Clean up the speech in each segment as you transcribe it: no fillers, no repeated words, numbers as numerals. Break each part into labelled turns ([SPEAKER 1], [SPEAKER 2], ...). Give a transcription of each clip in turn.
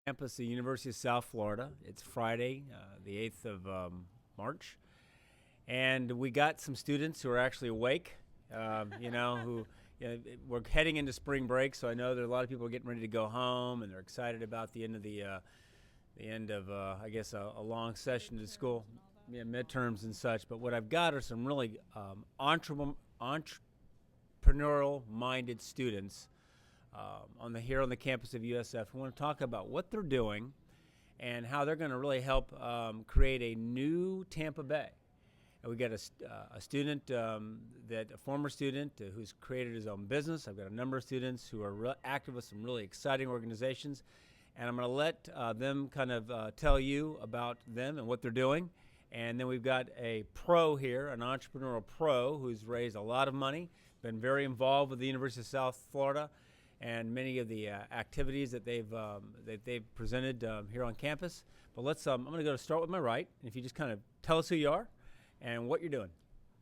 [SPEAKER 1] Campus, the University of South Florida. It's Friday, the 8th of March. And we got some students who are actually awake, who we're heading into spring break, so I know there are a lot of people getting ready to go home, and they're excited about the end of a long session to school, midterms and such. But what I've got are some really entrepreneurial-minded students here on the campus of USF who want to talk about what they're doing and how they're going to really help create a new Tampa Bay. And we got a student, a former student who's created his own business. I've got a number of students who are active with some really exciting organizations, and I'm going to let them kind of tell you about them and what they're doing. And then we've got a pro here, an entrepreneurial pro who's raised a lot of money, been very involved with the University of South Florida and many of the activities that they've presented here on campus. But I'm going to start with my right, and if you just kind of tell us who you are and what you're doing.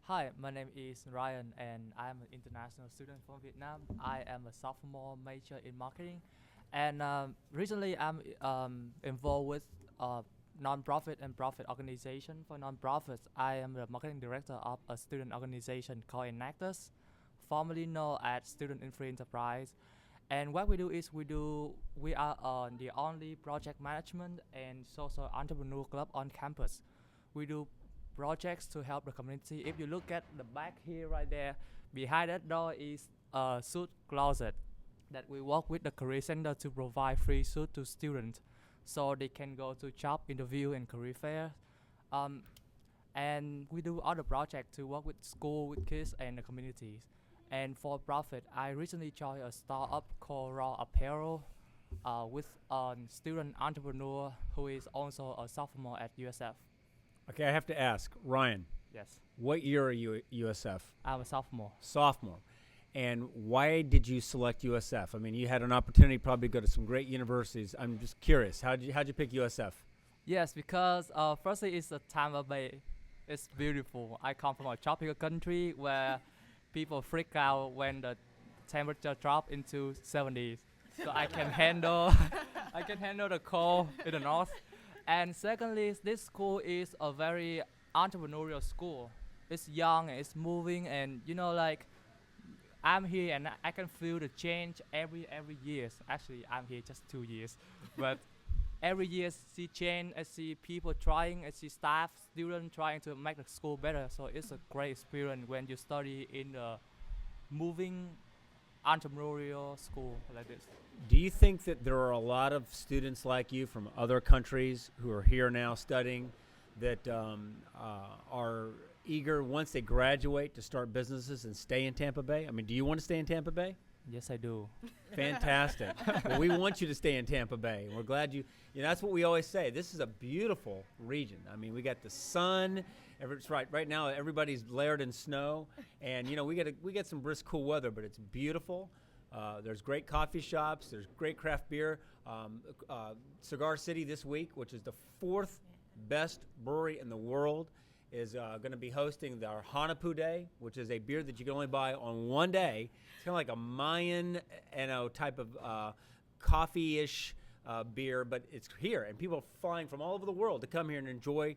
[SPEAKER 2] Hi, my name is Ryan, and I'm an international student from Vietnam. I am a sophomore major in marketing, and recently I'm involved with non-profit and profit organization. For non-profits, I am the marketing director of a student organization called Enactus, formerly known as Student in Free Enterprise. And what we do is we are the only project management and social entrepreneur club on campus. We do projects to help the community. If you look at the back here right there, behind that door is a suit closet that we work with the career center to provide free suit to students so they can go to job interview and career fair. And we do other projects to work with school, with kids and the communities. And for profit, I recently joined a startup called Raw Apparel with a student entrepreneur who is also a sophomore at USF.
[SPEAKER 1] Okay, I have to ask, Ryan.
[SPEAKER 2] Yes.
[SPEAKER 1] What year are you at USF?
[SPEAKER 2] I'm a sophomore.
[SPEAKER 1] Sophomore. And why did you select USF? I mean, you had an opportunity probably to go to some great universities. I'm just curious, how'd you pick USF?
[SPEAKER 2] Yes, because firstly, it's a Tampa Bay. It's beautiful. I come from a tropical country where people freak out when the temperature drop into 70s. So I can handle the cold in the north. And secondly, this school is a very entrepreneurial school. It's young, it's moving, and I'm here and I can feel the change every year. Actually, I'm here just 2 years, but every year see change. I see people trying. I see staff, students trying to make the school better. So it's a great experience when you study in a moving entrepreneurial school like this.
[SPEAKER 1] Do you think that there are a lot of students like you from other countries who are here now studying that are eager once they graduate to start businesses and stay in Tampa Bay? I mean, do you want to stay in Tampa Bay?
[SPEAKER 2] Yes, I do.
[SPEAKER 1] Fantastic. Well, we want you to stay in Tampa Bay. We're glad that's what we always say. This is a beautiful region. I mean, we got the sun. It's right now everybody's layered in snow, and we get some brisk, cool weather, but it's beautiful. There's great coffee shops. There's great craft beer. Cigar City this week, which is the 4th best brewery in the world, is going to be hosting our Hanapu Day, which is a beer that you can only buy on one day. It's kind of like a Mayan, type of coffee-ish beer, but it's here, and people are flying from all over the world to come here and enjoy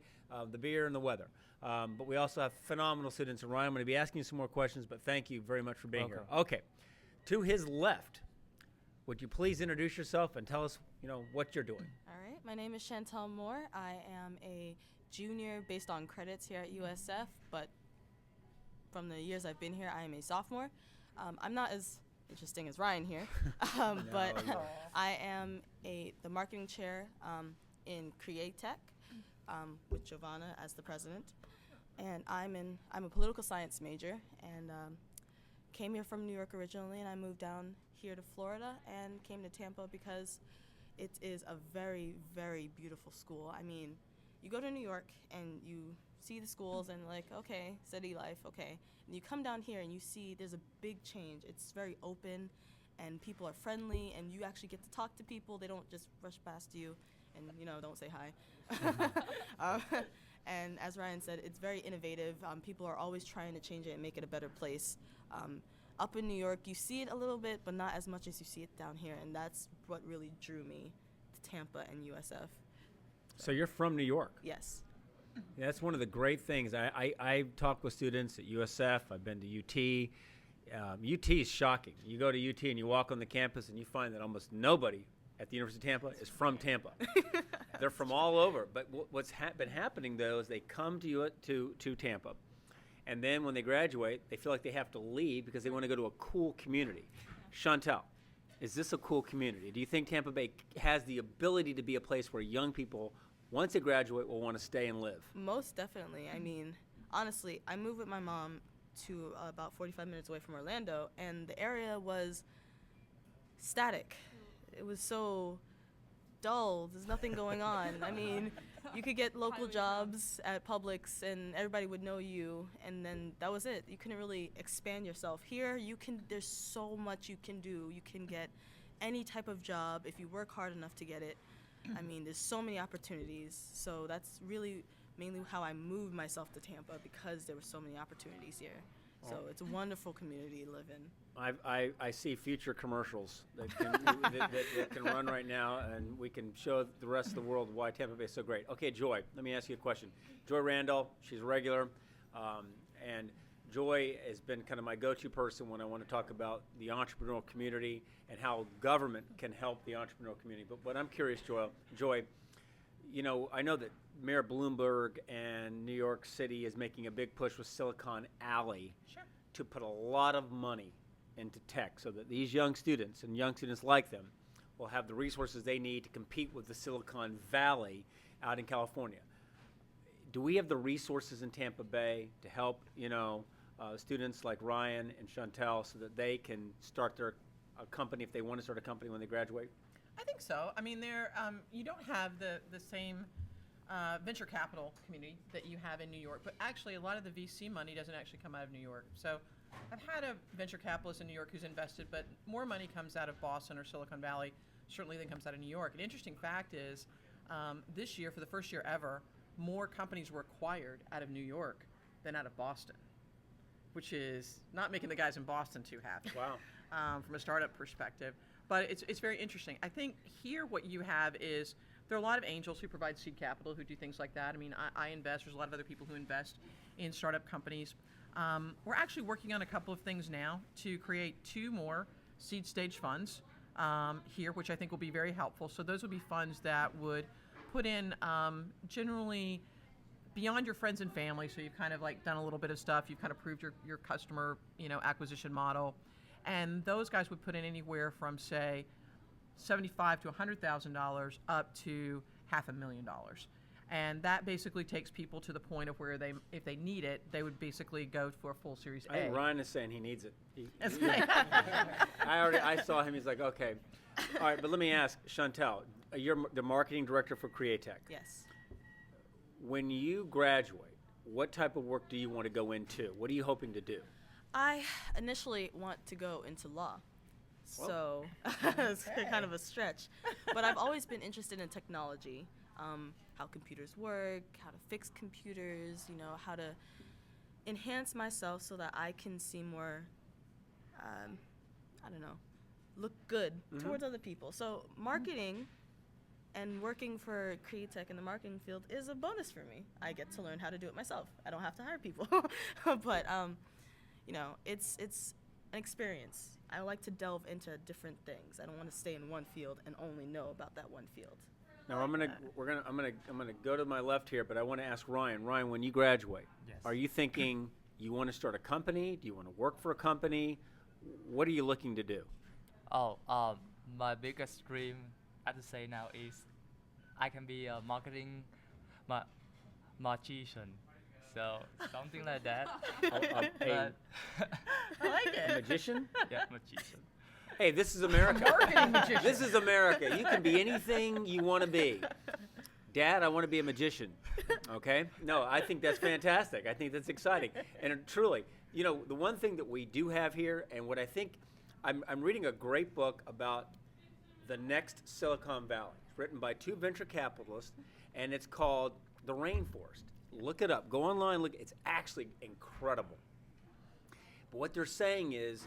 [SPEAKER 1] the beer and the weather. But we also have phenomenal students. And Ryan, I'm going to be asking you some more questions, but thank you very much for being here. Okay. To his left, would you please introduce yourself and tell us, what you're doing?
[SPEAKER 3] All right. My name is Chantel Moore. I am a junior based on credits here at USF, but from the years I've been here, I am a sophomore. I'm not as interesting as Ryan here, but I am the marketing chair in Create Tech with Giovanna as the president, and I'm a political science major, and came here from New York originally, and I moved down here to Florida and came to Tampa because it is a very, very beautiful school. I mean, you go to New York and you see the schools and okay, city life, okay. And you come down here and you see there's a big change. It's very open and people are friendly and you actually get to talk to people. They don't just rush past you and, don't say hi. And as Ryan said, it's very innovative. People are always trying to change it and make it a better place. Up in New York, you see it a little bit, but not as much as you see it down here. And that's what really drew me to Tampa and USF.
[SPEAKER 1] So you're from New York.
[SPEAKER 3] Yes.
[SPEAKER 1] Yeah, that's one of the great things. I've talked with students at USF. I've been to UT. UT is shocking. You go to UT and you walk on the campus and you find that almost nobody at the University of Tampa is from Tampa. They're from all over. But what's been happening, though, is they come to Tampa. And then when they graduate, they feel like they have to leave because they want to go to a cool community. Chantel, is this a cool community? Do you think Tampa Bay has the ability to be a place where young people, once they graduate, will want to stay and live?
[SPEAKER 3] Most definitely. I mean, honestly, I moved with my mom to about 45 minutes away from Orlando, and the area was static. It was so dull. There's nothing going on. I mean, you could get local jobs at Publix, and everybody would know you, and then that was it. You couldn't really expand yourself. Here, there's so much you can do. You can get any type of job if you work hard enough to get it. I mean, there's so many opportunities. So that's really mainly how I moved myself to Tampa, because there were so many opportunities here. So it's a wonderful community to live in.
[SPEAKER 1] I see future commercials that can run right now, and we can show the rest of the world why Tampa Bay is so great. Okay, Joy, let me ask you a question. Joy Randall, she's a regular, and Joy has been kind of my go-to person when I want to talk about the entrepreneurial community and how government can help the entrepreneurial community. But I'm curious, Joy, you know, I know that Mayor Bloomberg and New York City is making a big push with Silicon Alley to put a lot of money into tech so that these young students and young students like them will have the resources they need to compete with the Silicon Valley out in California. Do we have the resources in Tampa Bay to help, students like Ryan and Chantel so that they can start a company if they want to start a company when they graduate?
[SPEAKER 4] I think so. I mean, you don't have the same venture capital community that you have in New York, but actually a lot of the VC money doesn't actually come out of New York. So I've had a venture capitalist in New York who's invested, but more money comes out of Boston or Silicon Valley, certainly, than comes out of New York. An interesting fact is this year, for the first year ever, more companies were acquired out of New York than out of Boston, which is not making the guys in Boston too happy.
[SPEAKER 1] Wow.
[SPEAKER 4] From a startup perspective. But it's very interesting. I think here what you have is there are a lot of angels who provide seed capital who do things like that. I mean, I invest. There's a lot of other people who invest in startup companies. We're actually working on a couple of things now to create 2 more seed stage funds here, which I think will be very helpful. So those would be funds that would put in generally beyond your friends and family. So you've kind of like done a little bit of stuff. You've kind of proved your customer acquisition model. And those guys would put in anywhere from, say, $75,000 to $100,000 up to $500,000. And that basically takes people to the point of where if they need it, they would basically go for a full Series A.
[SPEAKER 1] I think Ryan is saying he needs it. I saw him. He's like, okay. All right, but let me ask, Chantel, you're the marketing director for Createch.
[SPEAKER 3] Yes.
[SPEAKER 1] When you graduate, what type of work do you want to go into? What are you hoping to do?
[SPEAKER 3] I initially want to go into law, so it's kind of a stretch. But I've always been interested in technology, how computers work, how to fix computers, how to enhance myself so that I can seem more, look good towards other people. So marketing and working for Createch in the marketing field is a bonus for me. I get to learn how to do it myself. I don't have to hire people, but it's an experience. I like to delve into different things. I don't want to stay in one field and only know about that one field.
[SPEAKER 1] Now I'm gonna go to my left here, but I want to ask Ryan. Ryan, when you graduate,
[SPEAKER 2] Yes.
[SPEAKER 1] are you thinking you want to start a company? Do you want to work for a company? What are you looking to do?
[SPEAKER 2] My biggest dream, I have to say now, is I can be a marketing magician. So something like that.
[SPEAKER 1] A
[SPEAKER 4] I like it.
[SPEAKER 1] magician?
[SPEAKER 2] Yeah, magician.
[SPEAKER 1] Hey, this is America.
[SPEAKER 4] Marketing magician.
[SPEAKER 1] This is America. You can be anything you want to be. Dad, I want to be a magician. Okay? No, I think that's fantastic. I think that's exciting. And truly, the one thing that we do have here, and what I think, I'm reading a great book about the next Silicon Valley. It's written by 2 venture capitalists, and it's called The Rainforest. Look it up. Go online. Look. It's actually incredible. But what they're saying is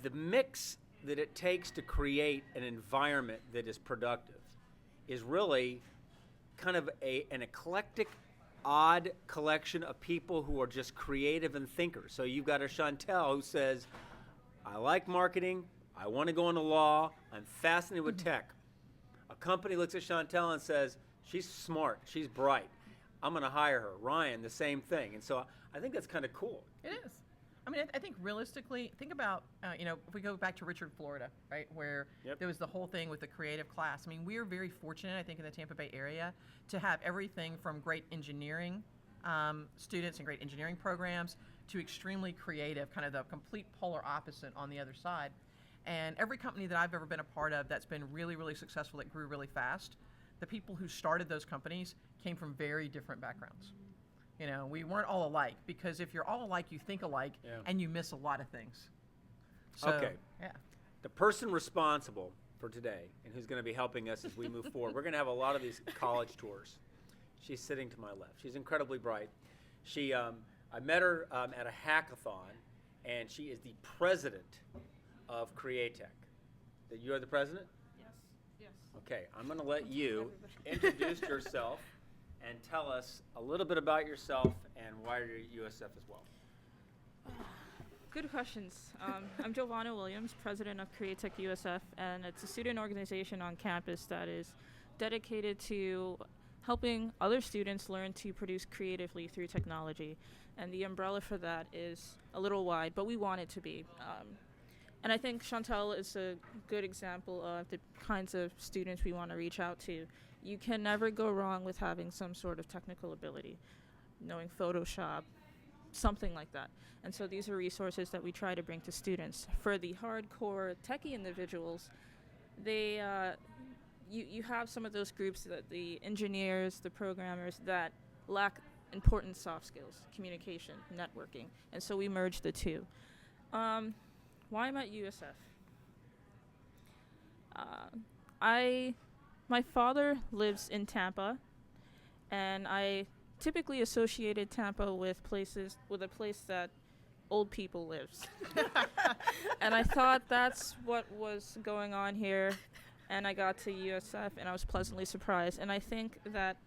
[SPEAKER 1] the mix that it takes to create an environment that is productive is really kind of an eclectic, odd collection of people who are just creative and thinkers. So you've got a Chantel who says, I like marketing, I want to go into law, I'm fascinated with tech. A company looks at Chantel and says, she's smart, she's bright, I'm going to hire her. Ryan, the same thing. And so I think that's kind of cool.
[SPEAKER 4] It is. I mean, I think realistically, think about, if we go back to Richard, Florida, right, where there was the whole thing with the creative class. I mean, we're very fortunate, I think, in the Tampa Bay area to have everything from great engineering students and great engineering programs to extremely creative, kind of the complete polar opposite on the other side. And every company that I've ever been a part of that's been really, really successful, that grew really fast, the people who started those companies came from very different backgrounds. We weren't all alike, because if you're all alike, you think alike, and you miss a lot of things. So,
[SPEAKER 1] okay.
[SPEAKER 4] Yeah.
[SPEAKER 1] The person responsible for today and who's going to be helping us as we move forward, we're going to have a lot of these college tours. She's sitting to my left. She's incredibly bright. I met her at a hack-a-thon, and she is the president of Createch. You are the president?
[SPEAKER 5] Yes.
[SPEAKER 1] Okay, I'm going to let you introduce yourself and tell us a little bit about yourself and why you're at USF as well.
[SPEAKER 5] Good questions. I'm Giovanna Williams, president of Createch USF, and it's a student organization on campus that is dedicated to helping other students learn to produce creatively through technology. And the umbrella for that is a little wide, but we want it to be. And I think Chantel is a good example of the kinds of students we want to reach out to. You can never go wrong with having some sort of technical ability, knowing Photoshop, something like that. And so these are resources that we try to bring to students. For the hardcore techie individuals, you have some of those groups, that the engineers, the programmers, that lack important soft skills, communication, networking. And so we merge the two. Why I'm at USF? My father lives in Tampa, and I typically associated Tampa with a place that old people lives. And I thought that's what was going on here, and I got to USF and I was pleasantly surprised. And I think that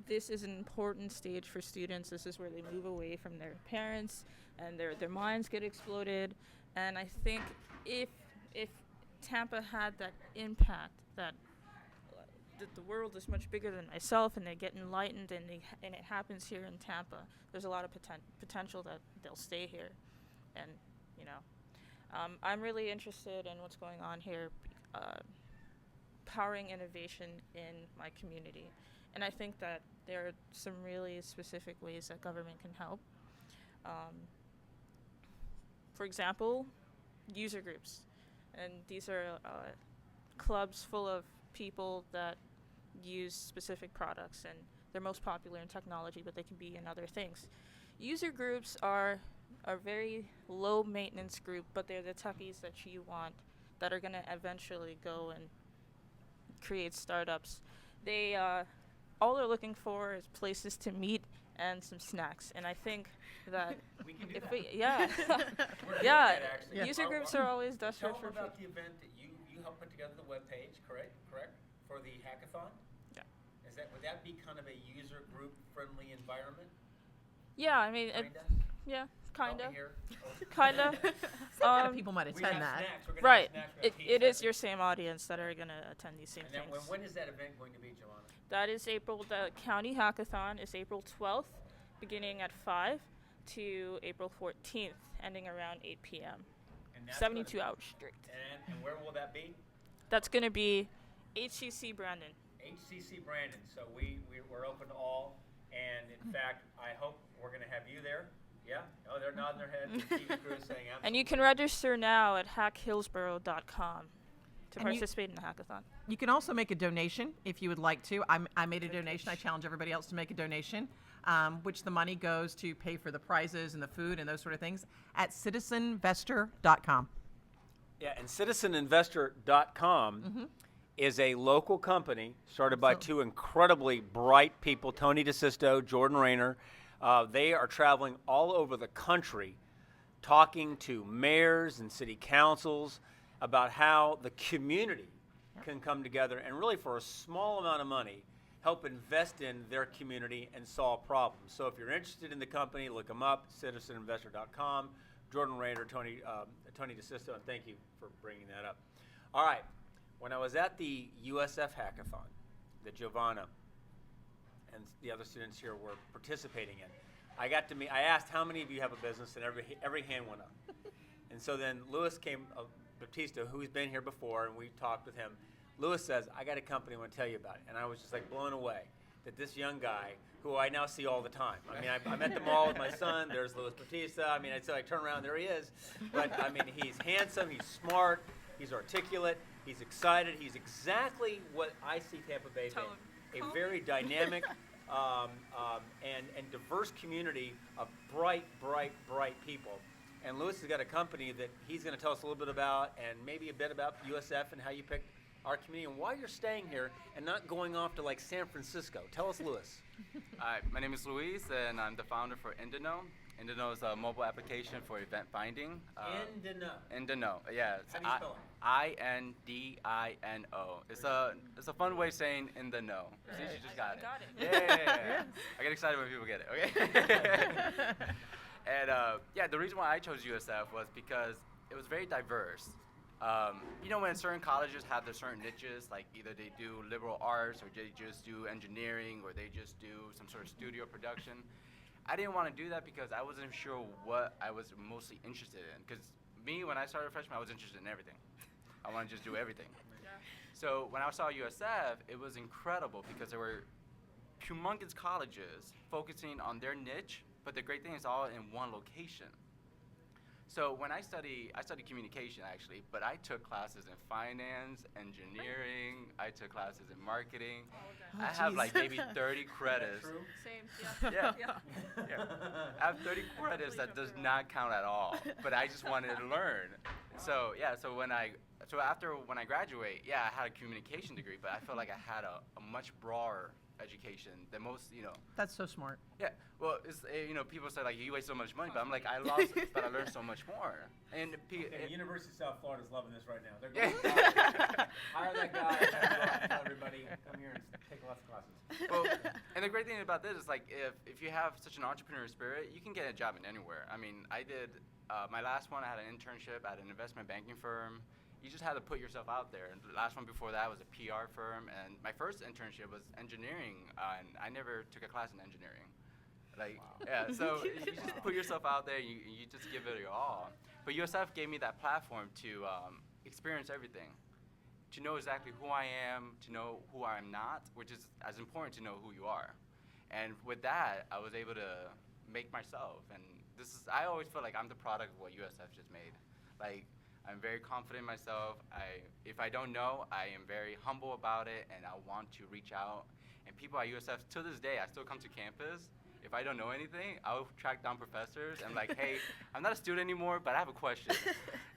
[SPEAKER 5] this is an important stage for students. This is where they move away from their parents and their minds get exploded. And I think if Tampa had that impact, that the world is much bigger than myself, and they get enlightened, and it happens here in Tampa, there's a lot of potential that they'll stay here. And I'm really interested in what's going on here, powering innovation in my community. And I think that there are some really specific ways that government can help. For example, user groups. And these are clubs full of people that use specific products, and they're most popular in technology, but they can be in other things. User groups are a very low maintenance group, but they're the techies that you want that are going to eventually go and create startups. They all they're looking for is places to meet and some snacks, and I think that
[SPEAKER 1] We can do
[SPEAKER 5] if
[SPEAKER 1] that.
[SPEAKER 5] we yeah
[SPEAKER 1] We're doing
[SPEAKER 5] yeah,
[SPEAKER 1] that, actually.
[SPEAKER 5] user groups are always
[SPEAKER 1] Tell
[SPEAKER 5] desperate
[SPEAKER 1] them
[SPEAKER 5] for
[SPEAKER 1] about the event that you helped put together, the webpage, correct? For the hackathon?
[SPEAKER 5] Yeah.
[SPEAKER 1] Would that be kind of a user group friendly environment?
[SPEAKER 5] yeah. I mean,
[SPEAKER 1] Kinda?
[SPEAKER 5] yeah,
[SPEAKER 1] Help
[SPEAKER 5] kinda,
[SPEAKER 1] me here.
[SPEAKER 5] kinda.
[SPEAKER 4] Kind of people might
[SPEAKER 1] We have
[SPEAKER 4] attend that.
[SPEAKER 1] snacks. We're gonna
[SPEAKER 5] Right.
[SPEAKER 1] have snacks. We're gonna
[SPEAKER 5] It
[SPEAKER 1] teach
[SPEAKER 5] is
[SPEAKER 1] them.
[SPEAKER 5] your same audience that are gonna attend these same
[SPEAKER 1] And then
[SPEAKER 5] things.
[SPEAKER 1] when is that event going to be, Joanna?
[SPEAKER 5] That is the county hackathon is April 12th, beginning at 5 to April 14th, ending around 8 p.m.
[SPEAKER 1] And that's
[SPEAKER 5] 72
[SPEAKER 1] gonna-
[SPEAKER 5] hours straight.
[SPEAKER 1] And where will that be?
[SPEAKER 5] That's gonna be HCC Brandon.
[SPEAKER 1] HCC Brandon. So we're open to all. And in fact, I hope we're going to have you there. Yeah? Oh, they're nodding their heads. The TV crew is saying absolutely.
[SPEAKER 5] And you can register now at hackhillsborough.com to
[SPEAKER 4] And you-
[SPEAKER 5] participate in the hackathon.
[SPEAKER 4] You can also make a donation if you would like to. I made a donation. I challenge everybody else to make a donation, which the money goes to pay for the prizes and the food and those sort of things at citizeninvestor.com.
[SPEAKER 1] Yeah, and citizeninvestor.com is a local company started by two incredibly bright people, Tony DeSisto, Jordan Rayner. They are traveling all over the country talking to mayors and city councils about how the community can come together and really for a small amount of money help invest in their community and solve problems. So if you're interested in the company, look them up, citizeninvestor.com. Jordan Raider, Tony DeSisto, and thank you for bringing that up. All right, when I was at the USF Hack-a-thon that Giovanna and the other students here were participating in, I asked how many of you have a business, and every hand went up. And so then Louis Batista, who's been here before, and we talked with him. Louis says, I got a company I want to tell you about it. And I was just like blown away that this young guy, who I now see all the time. I mean, I'm at the mall with my son. There's Louis Batista. I mean, I turn around, there he is. But, I mean, he's handsome. He's smart. He's articulate. He's excited. He's exactly what I see Tampa Bay being. A very dynamic and diverse community of bright people. And Louis has got a company that he's going to tell us a little bit about, and maybe a bit about USF and how you picked our community and why you're staying here and not going off to like San Francisco. Tell us, Louis.
[SPEAKER 6] Hi, my name is Luis, and I'm the founder for Indino. Indino is a mobile application for event finding. Indino, yeah.
[SPEAKER 1] How do you spell it?
[SPEAKER 6] Indino. It's a fun way of saying in the know. See, you just got it.
[SPEAKER 5] Got it.
[SPEAKER 6] Yeah. I get excited when people get it. Okay. And the reason why I chose USF was because it was very diverse. You know, when certain colleges have their certain niches, like either they do liberal arts or they just do engineering or they just do some sort of studio production. I didn't want to do that because I wasn't sure what I was mostly interested in. Because me, when I started freshman, I was interested in everything. I wanted to just do everything.
[SPEAKER 5] Yeah.
[SPEAKER 6] So when I saw USF, it was incredible because there were humongous colleges focusing on their niche, but the great thing is all in one location. So when I studied communication actually, but I took classes in finance, engineering, I took classes in marketing. I have like maybe 30 credits.
[SPEAKER 5] Same.
[SPEAKER 6] Yeah.
[SPEAKER 5] Yeah.
[SPEAKER 6] Yeah. I have 30 credits that does not count at all, but I just wanted to learn. So after when I graduate, I had a communication degree, but I felt like I had a much broader education than most,
[SPEAKER 4] That's so smart.
[SPEAKER 6] Yeah, well, it's, people say like you waste so much money, but I'm like I lost, but I learned so much more. And
[SPEAKER 1] the University of South Florida is loving this right now. They're going, hire that guy, tell everybody, come here and take lots of classes.
[SPEAKER 6] Well, and the great thing about this is like if you have such an entrepreneurial spirit, you can get a job in anywhere. I mean, I did my last one. I had an internship at an investment banking firm. You just had to put yourself out there. And the last one before that was a PR firm. And my first internship was engineering, and I never took a class in engineering. So you just put yourself out there, you just give it your all. But USF gave me that platform to experience everything, to know exactly who I am, to know who I'm not, which is as important to know who you are. And with that, I was able to make myself. And I always feel like I'm the product of what USF just made. Like, I'm very confident in myself. If I don't know, I am very humble about it, and I want to reach out. And people at USF, to this day, I still come to campus. If I don't know anything, I'll track down professors and like, hey, I'm not a student anymore, but I have a question.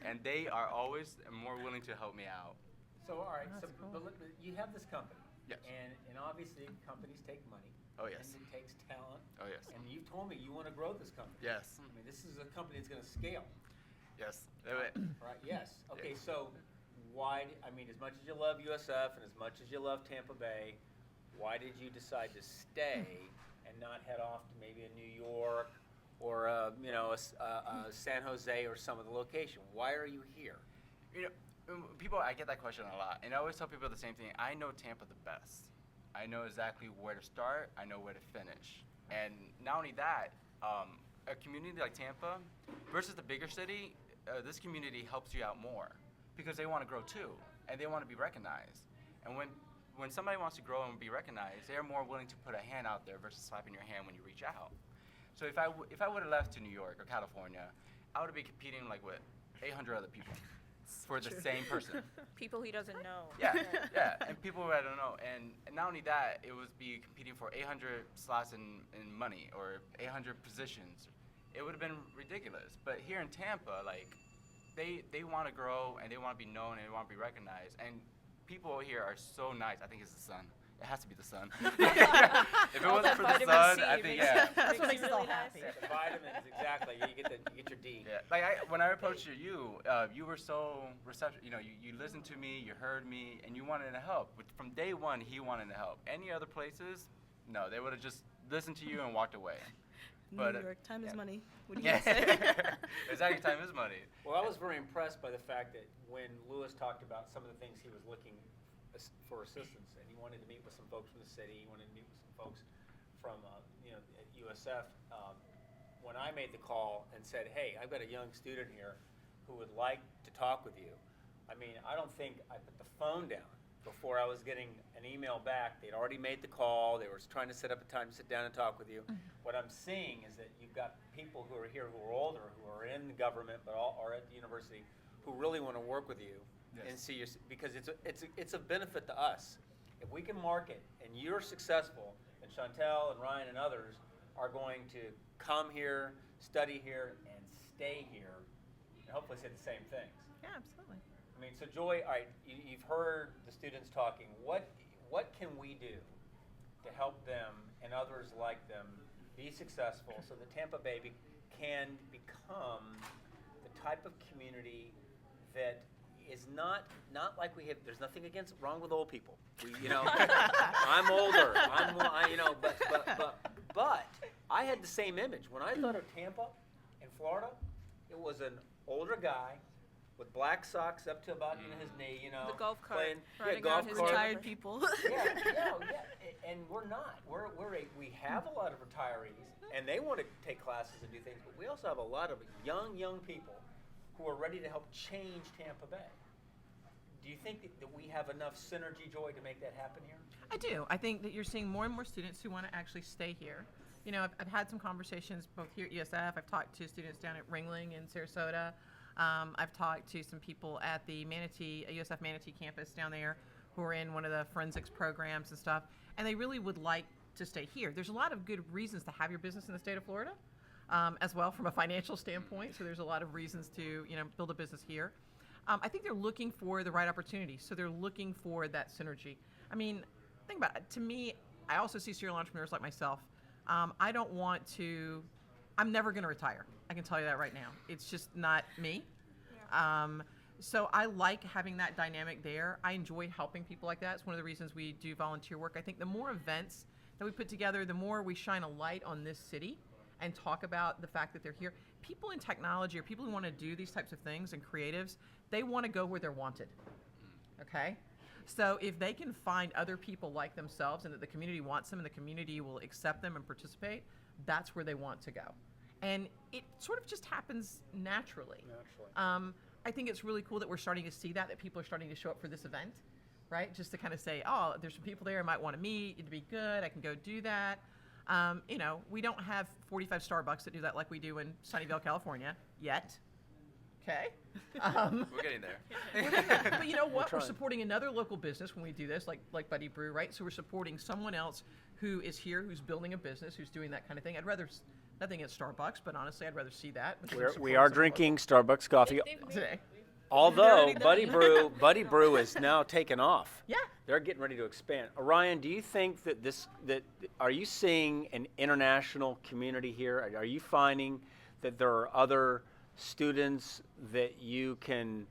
[SPEAKER 6] And they are always more willing to help me out.
[SPEAKER 1] So, all right,
[SPEAKER 4] That's cool.
[SPEAKER 1] you have this company.
[SPEAKER 6] Yes.
[SPEAKER 1] And obviously, companies take money.
[SPEAKER 6] Oh, yes.
[SPEAKER 1] And it takes talent.
[SPEAKER 6] Oh, yes.
[SPEAKER 1] And you've told me you want to grow this company.
[SPEAKER 6] Yes.
[SPEAKER 1] I mean, this is a company that's going to scale.
[SPEAKER 6] Yes.
[SPEAKER 1] Right, yes. Okay, so as much as you love USF and as much as you love Tampa Bay, why did you decide to stay and not head off to maybe a New York or a San Jose or some other location? Why are you here?
[SPEAKER 6] I get that question a lot, and I always tell people the same thing. I know Tampa the best. I know exactly where to start. I know where to finish. And not only that, a community like Tampa versus the bigger city, this community helps you out more because they want to grow too, and they want to be recognized. And when somebody wants to grow and be recognized, they're more willing to put a hand out there versus slapping your hand when you reach out. So if I would have left to New York or California, I would be competing like with 800 other people for the same person.
[SPEAKER 5] People he doesn't know.
[SPEAKER 6] Yeah, and people who I don't know. And not only that, it would be competing for 800 slots in money or 800 positions. It would have been ridiculous. But here in Tampa, like, they want to grow and they want to be known and they want to be recognized. And people here are so nice. I think it's the sun. It has to be the sun. If it wasn't for the sun, I think
[SPEAKER 4] That's what makes us all happy.
[SPEAKER 1] The vitamins, exactly. You get your D.
[SPEAKER 6] Yeah, like when I approached you, you were so receptive. You know, you listened to me, you heard me, and you wanted to help. But from day one, he wanted to help. Any other places, no, they would have just listened to you and walked away.
[SPEAKER 3] New York, time is money. What do you
[SPEAKER 6] Yeah.
[SPEAKER 3] say?
[SPEAKER 6] Exactly, time is money.
[SPEAKER 1] Well, I was very impressed by the fact that when Lewis talked about some of the things he was looking for assistance, and he wanted to meet with some folks from the city, he wanted to meet with some folks from at USF. When I made the call and said, "Hey, I've got a young student here who would like to talk with you," I mean, I don't think I put the phone down before I was getting an email back. They'd already made the call. They were trying to set up a time to sit down and talk with you. What I'm seeing is that you've got people who are here who are older, who are in the government, but are at the university, who really want to work with you and see your, because it's a benefit to us. If we can market and you're successful, and Chantel and Ryan and others are going to come here, study here, and stay here, and hopefully say the same things.
[SPEAKER 4] Yeah, absolutely.
[SPEAKER 1] I mean, so Joy, all right, you've heard the students talking. What can we do to help them and others like them be successful so that Tampa Bay can become the type of community that is not like we have? There's nothing wrong with old people. I'm older. But I had the same image when I thought of Tampa in Florida. It was an older guy with black socks up to about his knee,
[SPEAKER 5] The golf cart.
[SPEAKER 1] playing
[SPEAKER 5] riding
[SPEAKER 1] golf
[SPEAKER 5] around his
[SPEAKER 1] cart.
[SPEAKER 3] Retired people.
[SPEAKER 1] Yeah, and we're not. We have a lot of retirees, and they want to take classes and do things, but we also have a lot of young people who are ready to help change Tampa Bay. Do you think that we have enough synergy, Joy, to make that happen here?
[SPEAKER 4] I do. I think that you're seeing more and more students who want to actually stay here. You know, I've had some conversations both here at USF. I've talked to students down at Ringling in Sarasota. I've talked to some people at the USF Manatee campus down there who are in one of the forensics programs and stuff, and they really would like to stay here. There's a lot of good reasons to have your business in the state of Florida, as well from a financial standpoint, so there's a lot of reasons to build a business here. I think they're looking for the right opportunity, so they're looking for that synergy. I mean, think about it. To me, I also see serial entrepreneurs like myself. I'm never going to retire. I can tell you that right now. It's just not me. Yeah. So I like having that dynamic there. I enjoy helping people like that. It's one of the reasons we do volunteer work. I think the more events that we put together, the more we shine a light on this city and talk about the fact that they're here. People in technology or people who want to do these types of things and creatives, they want to go where they're wanted. Okay? So if they can find other people like themselves and that the community wants them and the community will accept them and participate, that's where they want to go. And it sort of just happens naturally. I think it's really cool that we're starting to see that people are starting to show up for this event, right? Just to kind of say, oh, there's some people there I might want to meet. It'd be good. I can go do that. We don't have 45 Starbucks that do that like we do in Sunnyvale, California yet. Okay.
[SPEAKER 6] We're getting there.
[SPEAKER 4] But you know what? We're supporting another local business when we do this, like Buddy Brew, right? So we're supporting someone else who is here, who's building a business, who's doing that kind of thing. I'd rather, nothing at Starbucks, but honestly, I'd rather see that.
[SPEAKER 1] We are drinking Starbucks coffee
[SPEAKER 4] today.
[SPEAKER 1] Although Buddy Brew is now taken off.
[SPEAKER 4] Yeah.
[SPEAKER 1] They're getting ready to expand. Orion, do you think that are you seeing an international community here? Are you finding that there are other students that you can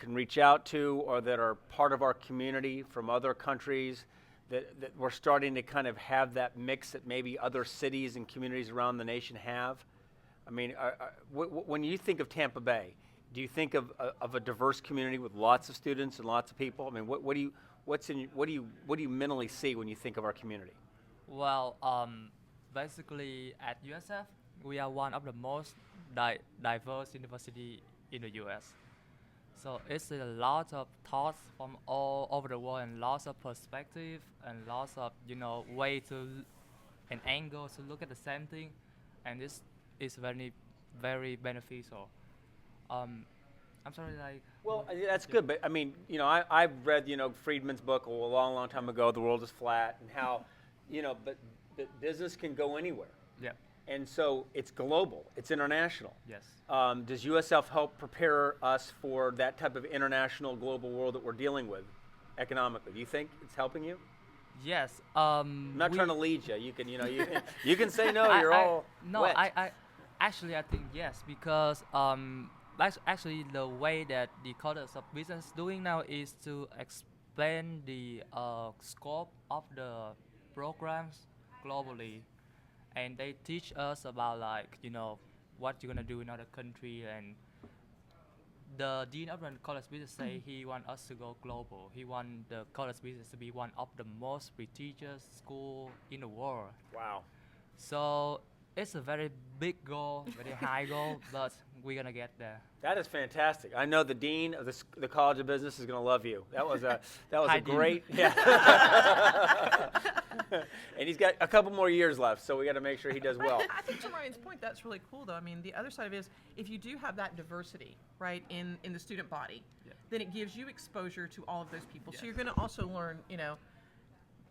[SPEAKER 1] reach out to, or that are part of our community from other countries, that we're starting to kind of have that mix that maybe other cities and communities around the nation have? I mean, when you think of Tampa Bay, do you think of a diverse community with lots of students and lots of people? I mean, what do you mentally see when you think of our community?
[SPEAKER 2] Well, basically at USF, we are one of the most diverse university in the US. So it's a lot of thoughts from all over the world and lots of perspective and lots of way to an angle to look at the same thing, and this is very, very beneficial. I'm sorry, like.
[SPEAKER 1] Well, that's good, but I mean, I've read, Friedman's book a long time ago, The World is Flat, and how, but business can go anywhere.
[SPEAKER 2] Yeah.
[SPEAKER 1] And so it's global, it's international.
[SPEAKER 2] Yes.
[SPEAKER 1] Does USF help prepare us for that type of international global world that we're dealing with? economically. Do you think it's helping you?
[SPEAKER 2] Yes.
[SPEAKER 1] I'm not trying to lead you. You can, you can say no. You're all
[SPEAKER 2] no.
[SPEAKER 1] wet.
[SPEAKER 2] I actually I think yes, because that's actually the way that the College of Business doing now is to explain the scope of the programs globally, and they teach us about what you're gonna do in other country. And the dean of the College of Business say he want us to go global. He want the College of Business to be one of the most prestigious school in the world.
[SPEAKER 1] Wow.
[SPEAKER 2] So it's a very big goal, very high goal, but we're gonna get there.
[SPEAKER 1] That is fantastic. I know the dean of the College of Business is going to love you. That was a
[SPEAKER 2] Hi,
[SPEAKER 1] great. Yeah. And he's got a couple more years left, so we got to make sure he does well.
[SPEAKER 4] I think to Ryan's point, that's really cool, though. I mean, the other side of it is if you do have that diversity, right, in the student body, then it gives you exposure to all of those people. So you're going to also learn,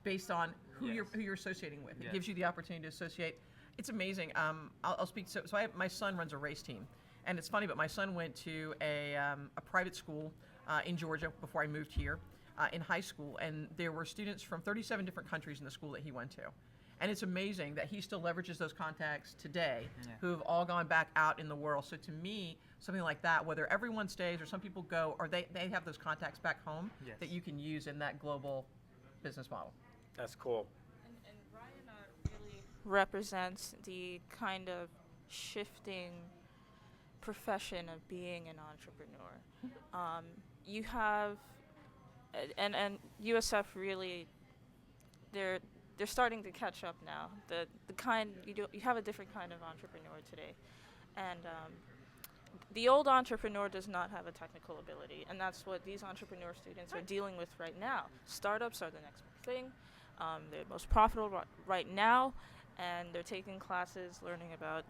[SPEAKER 4] based on who you're associating with. It gives you the opportunity to associate. It's amazing. I'll speak. So my son runs a race team. And it's funny, but my son went to a private school in Georgia before I moved here in high school, and there were students from 37 different countries in the school that he went to. And it's amazing that he still leverages those contacts today who have all gone back out in the world. So to me, something like that, whether everyone stays or some people go, or they have those contacts back home that you can use in that global business model.
[SPEAKER 1] That's cool.
[SPEAKER 5] And Ryan really represents the kind of shifting profession of being an entrepreneur. You have, and USF really, they're starting to catch up now. You have a different kind of entrepreneur today, and the old entrepreneur does not have a technical ability, and that's what these entrepreneur students are dealing with right now. Startups are the next big thing. They're most profitable right now, and they're taking classes learning about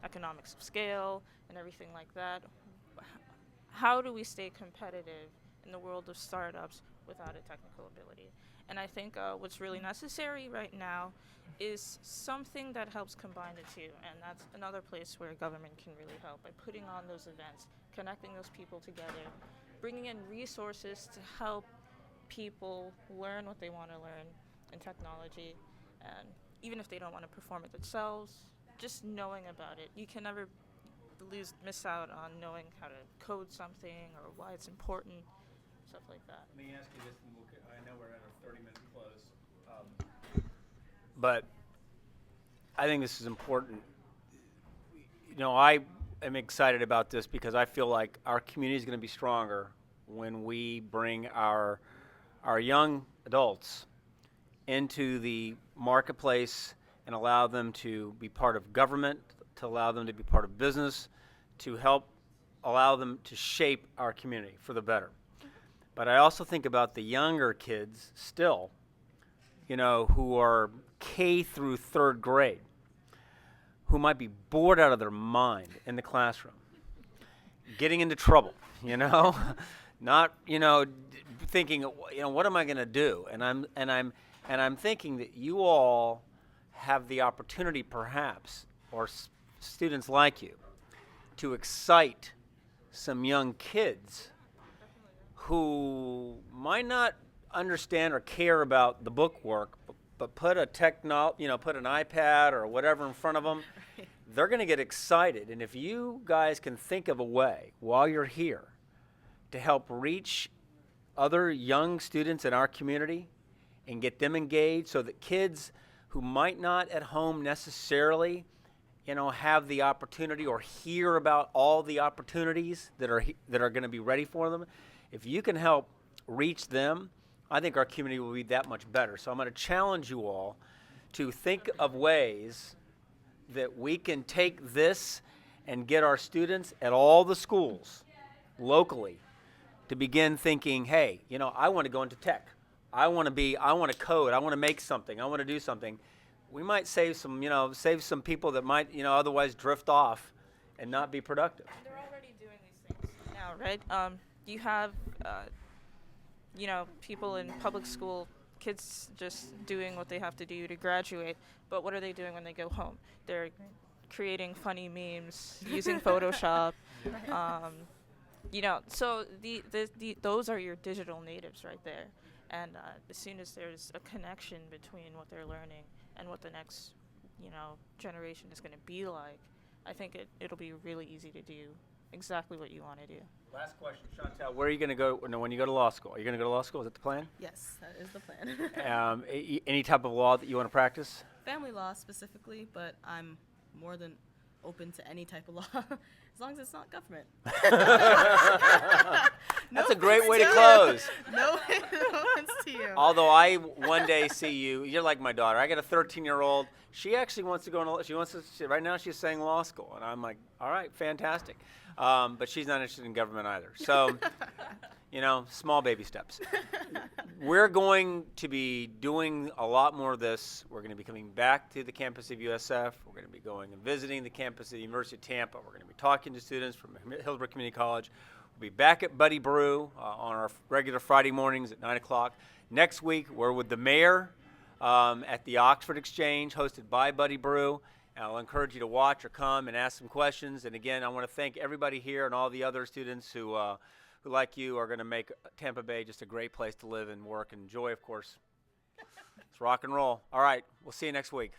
[SPEAKER 5] economics of scale and everything like that. How do we stay competitive in the world of startups without a technical ability? And I think what's really necessary right now is something that helps combine the two, and that's another place where government can really help by putting on those events, connecting those people together, bringing in resources to help people learn what they want to learn in technology, and even if they don't want to perform it themselves, just knowing about it. You can never miss out on knowing how to code something or why it's important, stuff like that.
[SPEAKER 1] Let me ask you this, and I know we're at our 30-minute close. But I think this is important. I am excited about this because I feel like our community is going to be stronger when we bring our young adults into the marketplace and allow them to be part of government, to allow them to be part of business, to help allow them to shape our community for the better. But I also think about the younger kids still, who are K through third grade, who might be bored out of their mind in the classroom, getting into trouble, not, thinking, what am I going to do? And I'm thinking that you all have the opportunity, perhaps, or students like you, to excite some young kids who might not understand or care about the book work, but put a put an iPad or whatever in front of them, they're going to get excited. And if you guys can think of a way while you're here to help reach other young students in our community and get them engaged so that kids who might not at home necessarily, have the opportunity or hear about all the opportunities that are going to be ready for them, if you can help reach them, I think our community will be that much better. So I'm going to challenge you all to think of ways that we can take this and get our students at all the schools locally to begin thinking, hey, I want to go into tech. I want to code. I want to make something. I want to do something. We might save some people that might, otherwise drift off and not be productive.
[SPEAKER 5] They're already doing these things now, right? You have, people in public school, kids just doing what they have to do to graduate. But what are they doing when they go home? They're creating funny memes, using Photoshop, You know, so those are your digital natives right there. And as soon as there's a connection between what they're learning and what the next, generation is going to be like, I think it'll be really easy to do exactly what you want to do.
[SPEAKER 1] Last question, Chantel. Where are you going to go when you go to law school? Are you going to go to law school? Is that the plan?
[SPEAKER 3] Yes, that is the plan.
[SPEAKER 1] Any type of law that you want to practice?
[SPEAKER 3] Family law specifically, but I'm more than open to any type of law as long as it's not government.
[SPEAKER 1] That's a great way to close.
[SPEAKER 3] No offense to you.
[SPEAKER 1] Although I one day see you're like my daughter. I got a 13-year-old. She actually wants to go right now she's saying law school. And I'm like, all right, fantastic. But she's not interested in government either. So, small baby steps. We're going to be doing a lot more of this. We're going to be coming back to the campus of USF. We're going to be going and visiting the campus of the University of Tampa. We're going to be talking to students from Hillsborough Community College. We'll be back at Buddy Brew on our regular Friday mornings at 9 o'clock. Next week, we're with the mayor at the Oxford Exchange, hosted by Buddy Brew. I'll encourage you to watch or come and ask some questions. And again, I want to thank everybody here and all the other students who like you, are going to make Tampa Bay just a great place to live and work and enjoy, of course. It's rock and roll. All right, we'll see you next week.